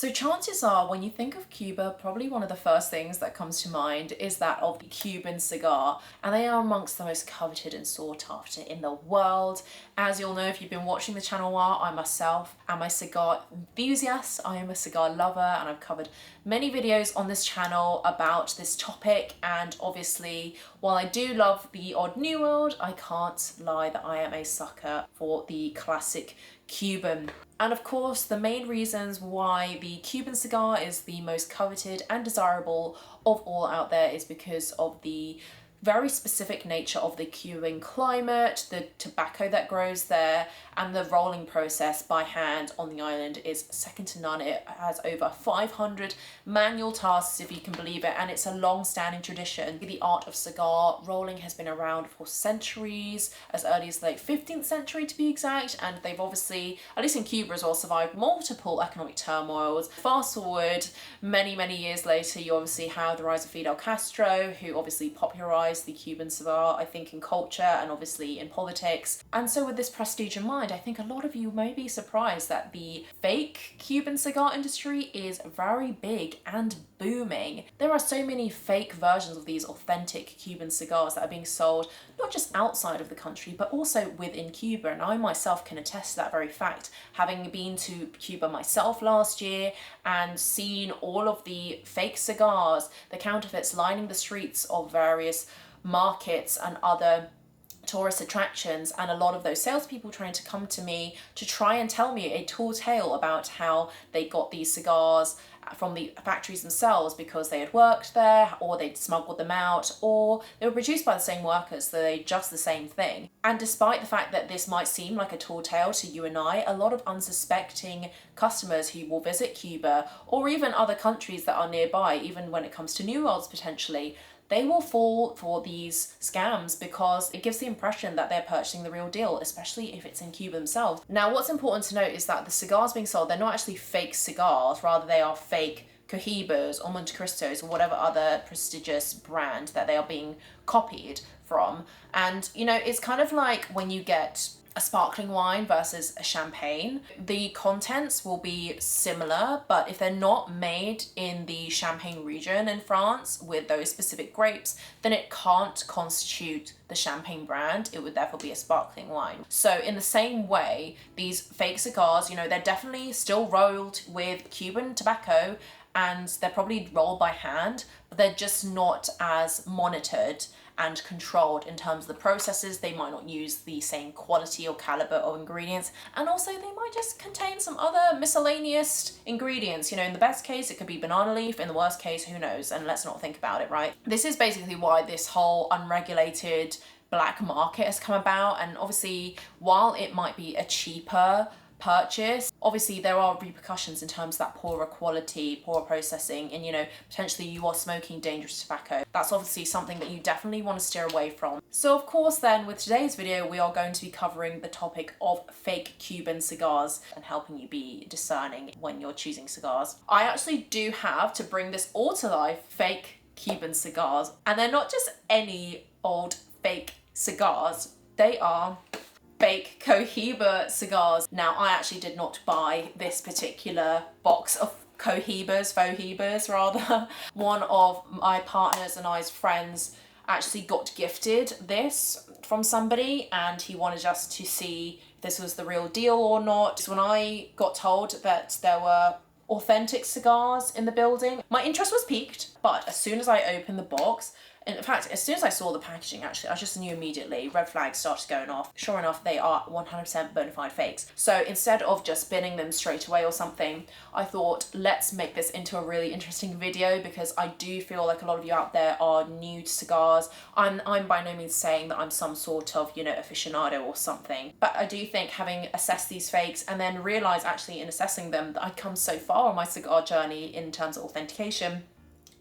So chances are when you think of Cuba, probably one of the first things that comes to mind is that of the Cuban cigar. And they are amongst the most coveted and sought after in the world. As you'll know if you've been watching the channel a while, I myself am a cigar enthusiast. I am a cigar lover and I've covered many videos on this channel about this topic. And obviously, while I do love the odd new world, I can't lie that I am a sucker for the classic Cuban. And of course, the main reasons why the Cuban cigar is the most coveted and desirable of all out there is because of the very specific nature of the Cuban climate, the tobacco that grows there, and the rolling process by hand on the island is second to none. It has over 500 manual tasks, if you can believe it, and it's a long-standing tradition. The art of cigar rolling has been around for centuries, as early as the late 15th century to be exact, and they've obviously, at least in Cuba as well, survived multiple economic turmoils. Fast forward many, many years later, you obviously have the rise of Fidel Castro, who obviously popularized the Cuban cigar, I think, in culture and obviously in politics. And so with this prestige in mind, I think a lot of you may be surprised that the fake Cuban cigar industry is very big and booming. There are so many fake versions of these authentic Cuban cigars that are being sold, not just outside of the country, but also within Cuba. And I myself can attest to that very fact, having been to Cuba myself last year and seen all of the fake cigars, the counterfeits lining the streets of various markets and other tourist attractions, and a lot of those salespeople trying to come to me to try and tell me a tall tale about how they got these cigars from the factories themselves because they had worked there, or they'd smuggled them out, or they were produced by the same workers, so they're just the same thing. And despite the fact that this might seem like a tall tale to you and I, a lot of unsuspecting customers who will visit Cuba or even other countries that are nearby, even when it comes to New Worlds potentially, they will fall for these scams because it gives the impression that they're purchasing the real deal, especially if it's in Cuba themselves. Now, what's important to note is that the cigars being sold, they're not actually fake cigars, rather they are fake Cohibas or Monte Cristos or whatever other prestigious brand that they are being copied from. And, you know, it's kind of like when you get a sparkling wine versus a champagne. The contents will be similar, but if they're not made in the Champagne region in France with those specific grapes, then it can't constitute the champagne brand. It would therefore be a sparkling wine. So in the same way, these fake cigars, you know, they're definitely still rolled with Cuban tobacco and they're probably rolled by hand, but they're just not as monitored and controlled in terms of the processes. They might not use the same quality or caliber of ingredients, and also they might just contain some other miscellaneous ingredients. You know, in the best case it could be banana leaf, in the worst case who knows, and let's not think about it, right? This is basically why this whole unregulated black market has come about, and obviously while it might be a cheaper purchase, obviously there are repercussions in terms of that poorer quality, poorer processing, and you know, potentially you are smoking dangerous tobacco. That's obviously something that you definitely want to steer away from. So of course then, with today's video, we are going to be covering the topic of fake Cuban cigars and helping you be discerning when you're choosing cigars. I actually do have, to bring this all to life, fake Cuban cigars, and they're not just any old fake cigars, they are fake Cohiba cigars. Now, I actually did not buy this particular box of Faux-Hebas rather. One of my partners and I's friends actually got gifted this from somebody and he wanted us to see if this was the real deal or not. So when I got told that there were authentic cigars in the building, my interest was piqued, but as soon as I opened the box, in fact, as soon as I saw the packaging, actually, I just knew immediately, red flags started going off. Sure enough, they are 100% bona fide fakes. So instead of just binning them straight away or something, I thought, let's make this into a really interesting video because I do feel like a lot of you out there are new to cigars. I'm by no means saying that I'm some sort of, you know, aficionado or something, but I do think having assessed these fakes and then realised actually in assessing them that I'd come so far on my cigar journey in terms of authentication,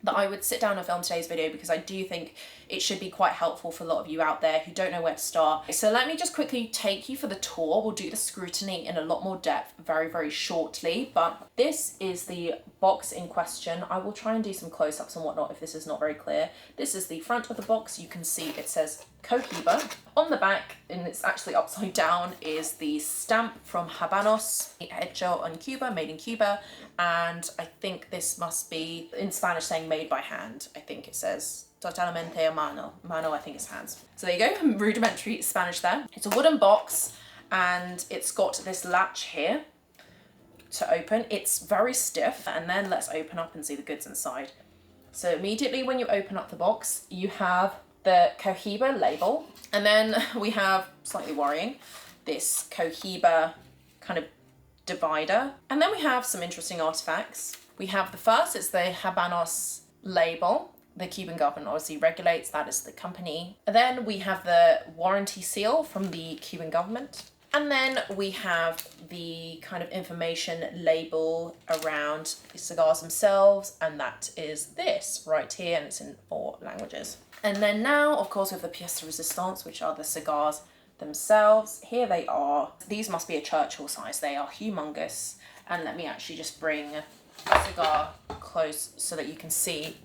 that I would sit down and film today's video because I do think it should be quite helpful for a lot of you out there who don't know where to start. So let me just quickly take you for the tour. We'll do the scrutiny in a lot more depth very, very shortly, but this is the box in question. I will try and do some close-ups and whatnot if this is not very clear. This is the front of the box. You can see it says Cohiba. On the back, and it's actually upside down, is the stamp from Habanos, hecho en Cuba, made in Cuba. And I think this must be, in Spanish, saying made by hand. I think it says totalmente a mano. Mano, I think it's hands. So there you go, rudimentary Spanish there. It's a wooden box, and it's got this latch here to open. It's very stiff, and then let's open up and see the goods inside. So immediately when you open up the box, you have the Cohiba label, and then we have, slightly worrying, this Cohiba kind of divider, and then we have some interesting artifacts. We have the first, it's the Habanos label. The Cuban government obviously regulates, that is the company. And then we have the warranty seal from the Cuban government. And then we have the kind of information label around the cigars themselves, and that is this right here, and it's in 4 languages. And then now, of course, we have the pièce de résistance, which are the cigars themselves. Here they are. These must be a Churchill size. They are humongous. And let me actually just bring a cigar close so that you can see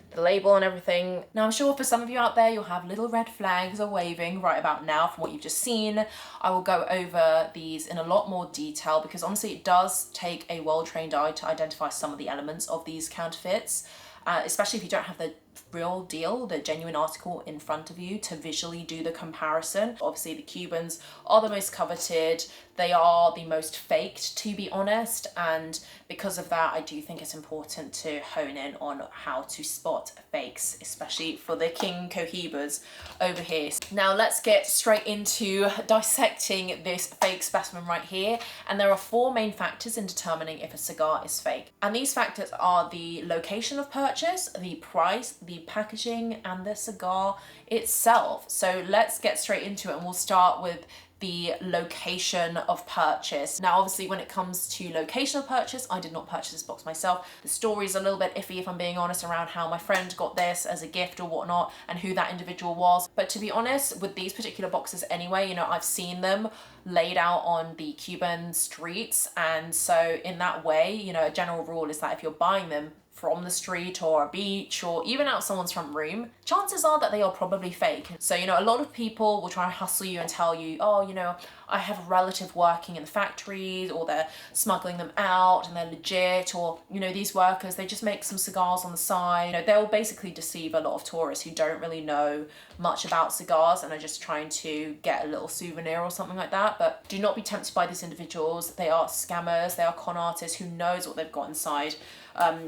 the label and everything. Now, I'm sure for some of you out there, you'll have little red flags are waving right about now from what you've just seen. I will go over these in a lot more detail because honestly, it does take a well-trained eye to identify some of the elements of these counterfeits, especially if you don't have the real deal, the genuine article in front of you to visually do the comparison. Obviously, the Cubans are the most coveted. They are the most faked, to be honest, and because of that, I do think it's important to hone in on how to spot fakes, especially for the King Cohibas over here. Now let's get straight into dissecting this fake specimen right here, and there are 4 main factors in determining if a cigar is fake. And these factors are the location of purchase, the price, the packaging, and the cigar itself. So let's get straight into it, and we'll start with the location of purchase. Now, obviously, when it comes to location of purchase, I did not purchase this box myself. The story's a little bit iffy, if I'm being honest, around how my friend got this as a gift or whatnot and who that individual was. But to be honest, with these particular boxes anyway, you know, I've seen them laid out on the Cuban streets. And so in that way, you know, a general rule is that if you're buying them from the street or a beach or even out someone's front room, chances are that they are probably fake. So, you know, a lot of people will try and hustle you and tell you, oh, you know, I have a relative working in the factories, or they're smuggling them out and they're legit, or, you know, these workers, they just make some cigars on the side. You know, they'll basically deceive a lot of tourists who don't really know much about cigars and are just trying to get a little souvenir or something like that. But do not be tempted by these individuals. They are scammers, they are con artists who knows what they've got inside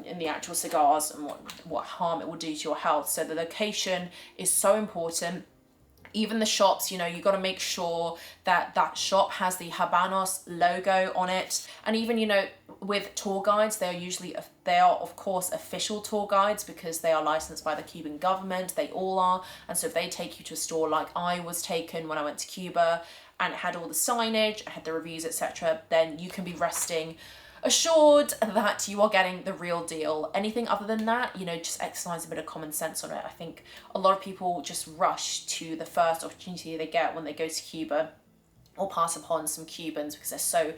in the actual cigars and what harm it will do to your health. So the location is so important. Even the shops, you know, you got to make sure that that shop has the Habanos logo on it. And even, you know, with tour guides, they are of course official tour guides because they are licensed by the Cuban government. They all are. And so if they take you to a store like I was taken when I went to Cuba, and it had all the signage, it had the reviews, etc., then you can be resting assured that you are getting the real deal. Anything other than that, you know, just exercise a bit of common sense on it. I think a lot of people just rush to the first opportunity they get when they go to Cuba or pass upon some Cubans because they're so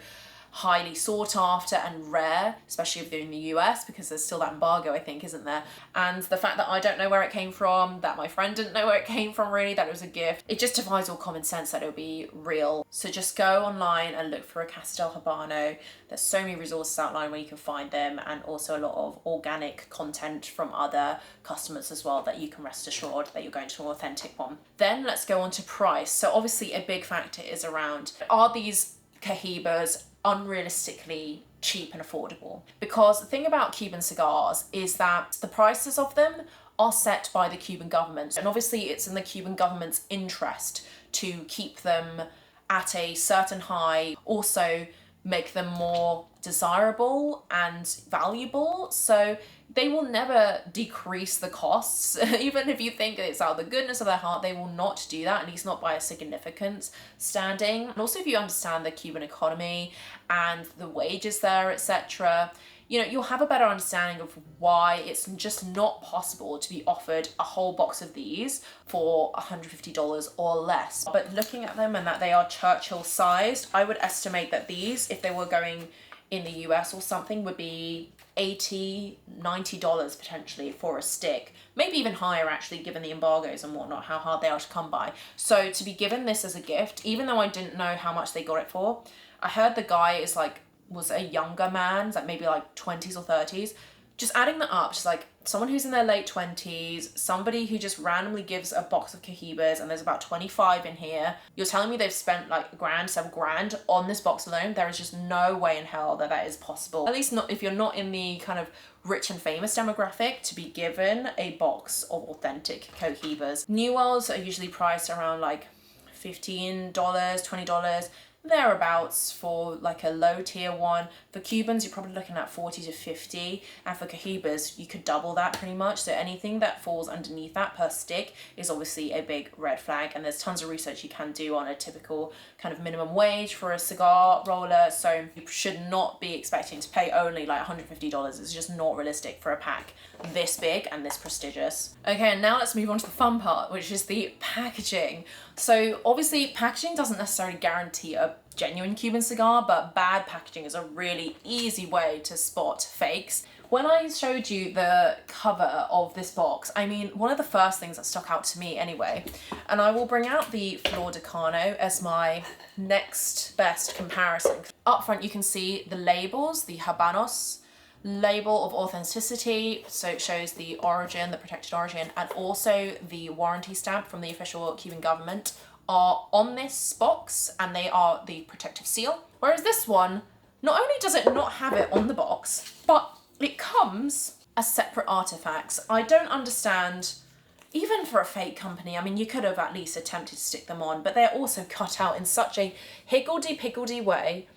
highly sought after and rare, especially if they're in the US, because there's still that embargo, I think, isn't there? And the fact that I don't know where it came from, that my friend didn't know where it came from really, that it was a gift, it just defies all common sense that it'll be real. So just go online and look for a Casa del Habano. There's so many resources outlined where you can find them, and also a lot of organic content from other customers as well that you can rest assured that you're going to an authentic one. Then let's go on to price. So obviously a big factor is around, are these Cohibas unrealistically cheap and affordable? Because the thing about Cuban cigars is that the prices of them are set by the Cuban government, and obviously it's in the Cuban government's interest to keep them at a certain high, also make them more desirable and valuable. So they will never decrease the costs. Even if you think it's out of the goodness of their heart, they will not do that, at least not by a significant standing. And also if you understand the Cuban economy and the wages there, etc., you know, you'll have a better understanding of why it's just not possible to be offered a whole box of these for $150 or less. But looking at them and that they are Churchill sized, I would estimate that these, if they were going in the US or something, would be $80, $90 potentially for a stick, maybe even higher actually, given the embargoes and whatnot, how hard they are to come by. So to be given this as a gift, even though I didn't know how much they got it for, I heard the guy was a younger man, like maybe like 20s or 30s. Just adding that up, just like someone who's in their late 20s, somebody who just randomly gives a box of Cohibas, and there's about 25 in here. You're telling me they've spent like $1,000, several grand on this box alone? There is just no way in hell that that is possible. At least not if you're not in the kind of rich and famous demographic to be given a box of authentic Cohibas. New Worlds are usually priced around like $15, $20. Thereabouts for like a low tier one. For Cubans, you're probably looking at 40 to 50, and for Cohibas, you could double that pretty much. So anything that falls underneath that per stick is obviously a big red flag, and there's tons of research you can do on a typical kind of minimum wage for a cigar roller. So you should not be expecting to pay only like $150. It's just not realistic for a pack this big and this prestigious. Okay, and now let's move on to the fun part, which is the packaging. So obviously packaging doesn't necessarily guarantee a genuine Cuban cigar, but bad packaging is a really easy way to spot fakes. When I showed you the cover of this box, I mean, one of the first things that stuck out to me anyway, and I will bring out the Flor de Cano as my next best comparison. Up front you can see the labels, the Habanos label of authenticity, so it shows the origin, the protected origin, and also the warranty stamp from the official Cuban government are on this box, and they are the protective seal. Whereas this one, not only does it not have it on the box, but it comes as separate artifacts. I don't understand, even for a fake company, I mean, you could have at least attempted to stick them on, but they're also cut out in such a higgledy-piggledy way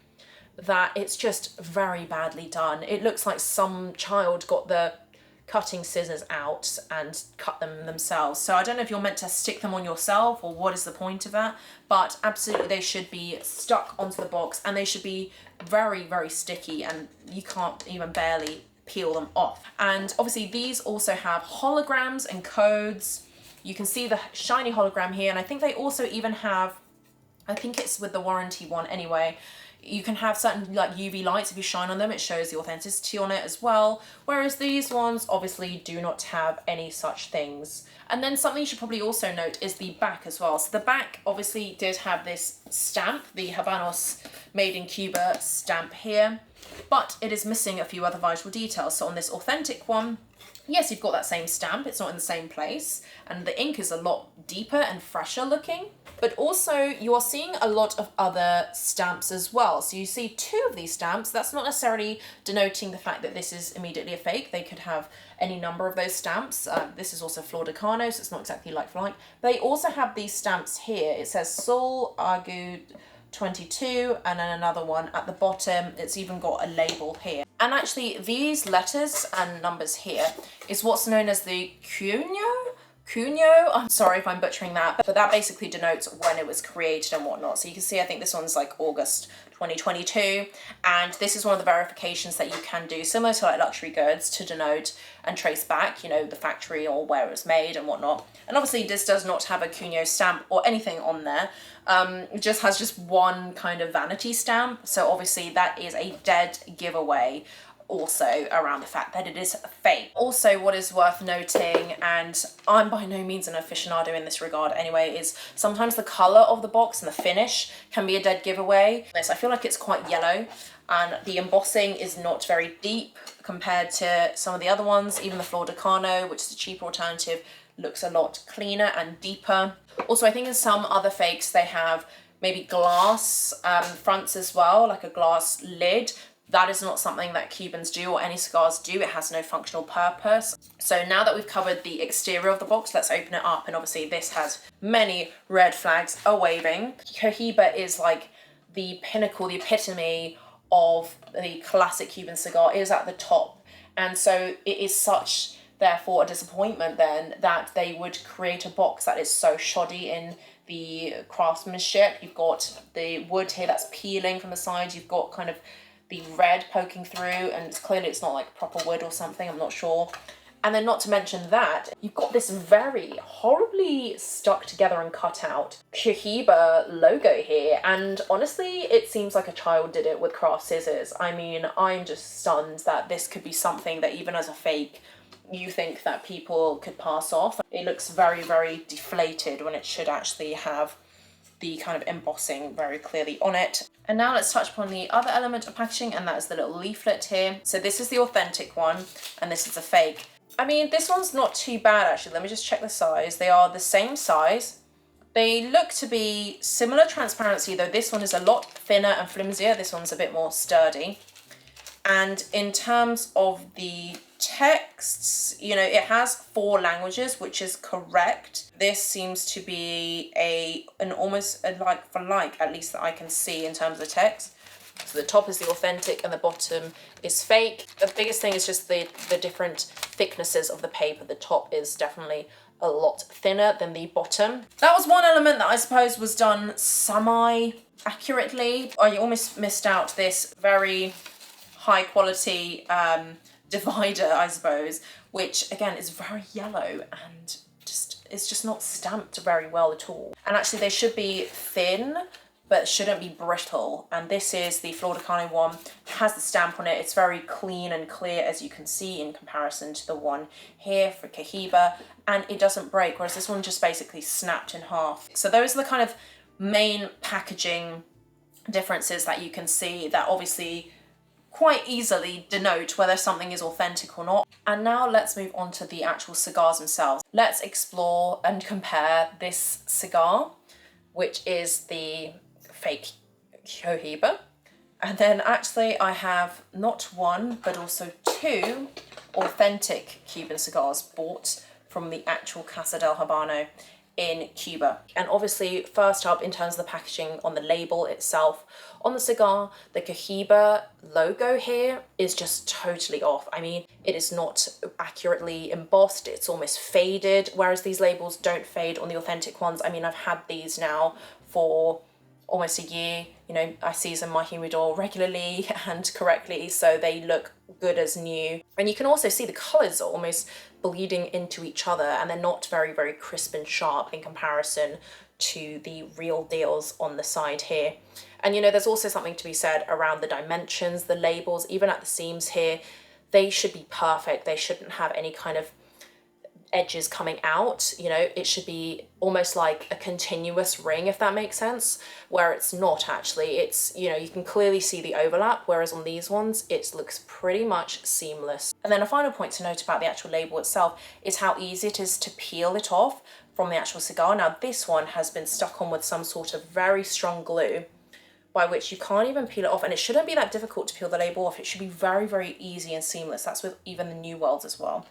that it's just very badly done. It looks like some child got the cutting scissors out and cut them themselves. So I don't know if you're meant to stick them on yourself or what is the point of that, but absolutely they should be stuck onto the box, and they should be very, very sticky, and you can't even barely peel them off. And obviously these also have holograms and codes. You can see the shiny hologram here, and I think they also even have, I think it's with the warranty one anyway, you can have certain like UV lights. If you shine on them, it shows the authenticity on it as well. Whereas these ones obviously do not have any such things. And then something you should probably also note is the back as well. So the back obviously did have this stamp, the Habanos Made in Cuba stamp here, but it is missing a few other vital details. So on this authentic one, yes, you've got that same stamp, it's not in the same place, and the ink is a lot deeper and fresher looking. But also you are seeing a lot of other stamps as well. So you see two of these stamps. That's not necessarily denoting the fact that this is immediately a fake. They could have any number of those stamps. This is also Flor de Cano, so it's not exactly like for like. They also have these stamps here. It says Sol Agu 22, and then another one at the bottom. It's even got a label here. And actually these letters and numbers here is what's known as the Cunho, I'm sorry if I'm butchering that, but that basically denotes when it was created and whatnot. So you can see, I think this one's like August 2022, and this is one of the verifications that you can do, similar to like luxury goods, to denote and trace back, you know, the factory or where it was made and whatnot. And obviously this does not have a Cunho stamp or anything on there. It just has just one kind of vanity stamp. So obviously that is a dead giveaway also around the fact that it is fake. Also, what is worth noting, and I'm by no means an aficionado in this regard anyway, is sometimes the colour of the box and the finish can be a dead giveaway. This, I feel like it's quite yellow, and the embossing is not very deep compared to some of the other ones. Even the Flor de Cano, which is a cheaper alternative, looks a lot cleaner and deeper. Also, I think in some other fakes they have maybe glass fronts as well, like a glass lid. That is not something that Cubans do or any cigars do. It has no functional purpose. So now that we've covered the exterior of the box, let's open it up. And obviously this has many red flags a-waving. Cohiba is like the pinnacle, the epitome of the classic Cuban cigar. It is at the top. And so it is such, therefore, a disappointment then that they would create a box that is so shoddy in the craftsmanship. You've got the wood here that's peeling from the sides. You've got kind of the red poking through, and clearly it's not like proper wood or something, I'm not sure. And then not to mention that, you've got this very horribly stuck together and cut out Cohiba logo here. And honestly, it seems like a child did it with craft scissors. I mean, I'm just stunned that this could be something that even as a fake, you think that people could pass off. It looks very, very deflated when it should actually have the kind of embossing very clearly on it. And now let's touch upon the other element of packaging, and that is the little leaflet here. So this is the authentic one, and this is a fake. I mean, this one's not too bad actually. Let me just check the size. They are the same size. They look to be similar transparency, though this one is a lot thinner and flimsier. This one's a bit more sturdy. And in terms of the texts, you know, it has 4 languages, which is correct. This seems to be an almost a like for like, at least that I can see in terms of text. So the top is the authentic and the bottom is fake. The biggest thing is just the different thicknesses of the paper. The top is definitely a lot thinner than the bottom. That was one element that I suppose was done semi-accurately. I almost missed out this very high quality divider, I suppose, which again is very yellow and it's just not stamped very well at all. And actually they should be thin, but shouldn't be brittle. And this is the Flor de Carne one. It has the stamp on it. It's very clean and clear, as you can see, in comparison to the one here for Cohiba, and it doesn't break, whereas this one just basically snapped in half. So those are the kind of main packaging differences that you can see that obviously quite easily denote whether something is authentic or not. And now let's move on to the actual cigars themselves. Let's explore and compare this cigar, which is the fake Cohiba. And then actually I have not one, but also 2 authentic Cuban cigars bought from the actual Casa del Habano in Cuba. And obviously, first up, in terms of the packaging on the label itself, on the cigar, the Cohiba logo here is just totally off. I mean, it is not accurately embossed, it's almost faded, whereas these labels don't fade on the authentic ones. I mean, I've had these now for almost a year. You know, I season my humidor regularly and correctly, so they look good as new. And you can also see the colours are almost bleeding into each other, and they're not very, very crisp and sharp in comparison to the real deals on the side here. And you know, there's also something to be said around the dimensions, the labels, even at the seams here, they should be perfect. They shouldn't have any kind of edges coming out. You know, it should be almost like a continuous ring, if that makes sense, where it's not actually. It's, you know, you can clearly see the overlap, whereas on these ones it looks pretty much seamless. And then a final point to note about the actual label itself is how easy it is to peel it off from the actual cigar. Now this one has been stuck on with some sort of very strong glue, by which you can't even peel it off, and it shouldn't be that difficult to peel the label off. It should be very, very easy and seamless. That's with even the New Worlds as well.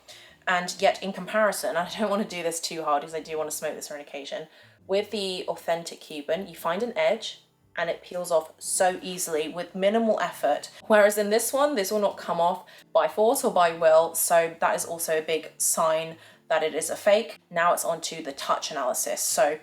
And yet in comparison, and I don't want to do this too hard because I do want to smoke this for an occasion, with the authentic Cuban, you find an edge and it peels off so easily with minimal effort. Whereas in this one, this will not come off by force or by will. So that is also a big sign that it is a fake. Now it's on to the touch analysis. So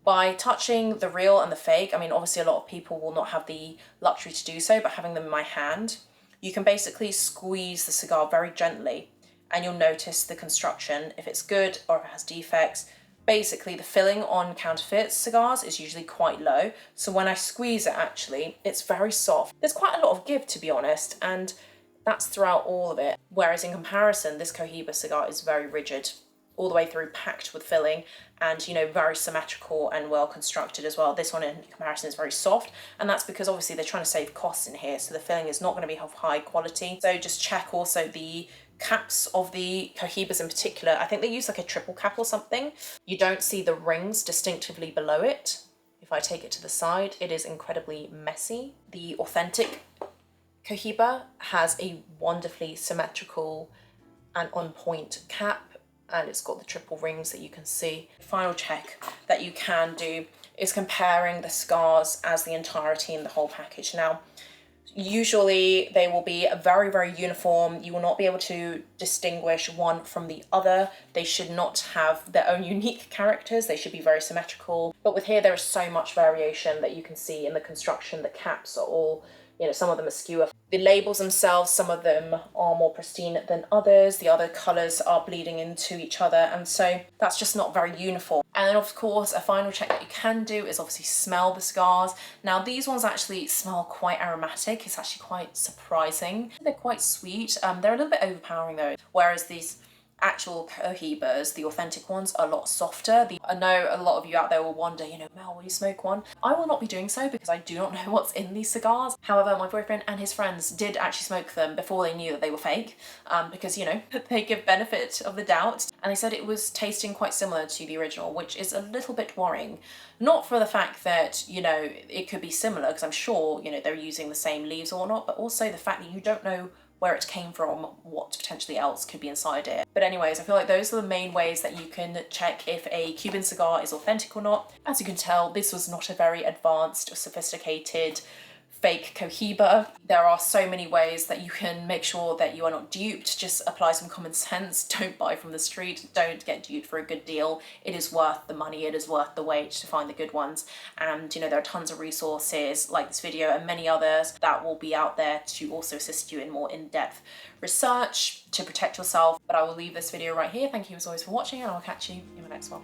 by touching the real and the fake, I mean, obviously a lot of people will not have the luxury to do so, but having them in my hand, you can basically squeeze the cigar very gently and you'll notice the construction, if it's good or if it has defects. Basically, the filling on counterfeit cigars is usually quite low, so when I squeeze it, actually, it's very soft. There's quite a lot of give, to be honest, and that's throughout all of it. Whereas in comparison, this Cohiba cigar is very rigid, all the way through, packed with filling, and, you know, very symmetrical and well constructed as well. This one in comparison is very soft, and that's because obviously they're trying to save costs in here, so the filling is not going to be of high quality. So just check also the caps of the Cohibas in particular. I think they use like a triple cap or something. You don't see the rings distinctively below it. If I take it to the side, it is incredibly messy. The authentic Cohiba has a wonderfully symmetrical and on point cap, and it's got the triple rings that you can see. The final check that you can do is comparing the cigars as the entirety in the whole package. Now, usually they will be very, very uniform. You will not be able to distinguish one from the other. They should not have their own unique characters. They should be very symmetrical. But with here, there is so much variation that you can see in the construction. The caps are all, You know, some of them are skewer. The labels themselves, some of them are more pristine than others. The other colours are bleeding into each other, and so that's just not very uniform. And then of course, a final check that you can do is obviously smell the cigars. Now these ones actually smell quite aromatic. It's actually quite surprising. They're quite sweet. They're a little bit overpowering though, whereas these actual Cohibas, the authentic ones, are a lot softer. I know a lot of you out there will wonder, you know, Mel, will you smoke one? I will not be doing so because I do not know what's in these cigars. However, my boyfriend and his friends did actually smoke them before they knew that they were fake, because, you know, they give benefit of the doubt. And they said it was tasting quite similar to the original, which is a little bit worrying. Not for the fact that, you know, it could be similar, because I'm sure, you know, they're using the same leaves or not, but also the fact that you don't know where it came from, what potentially else could be inside it. But anyways, I feel like those are the main ways that you can check if a Cuban cigar is authentic or not. As you can tell, this was not a very advanced or sophisticated fake Cohiba. There are so many ways that you can make sure that you are not duped. Just apply some common sense. Don't buy from the street. Don't get duped for a good deal. It is worth the money. It is worth the wait to find the good ones. And you know, there are tons of resources like this video and many others that will be out there to also assist you in more in-depth research to protect yourself. But I will leave this video right here. Thank you as always for watching, and I'll catch you in the next one.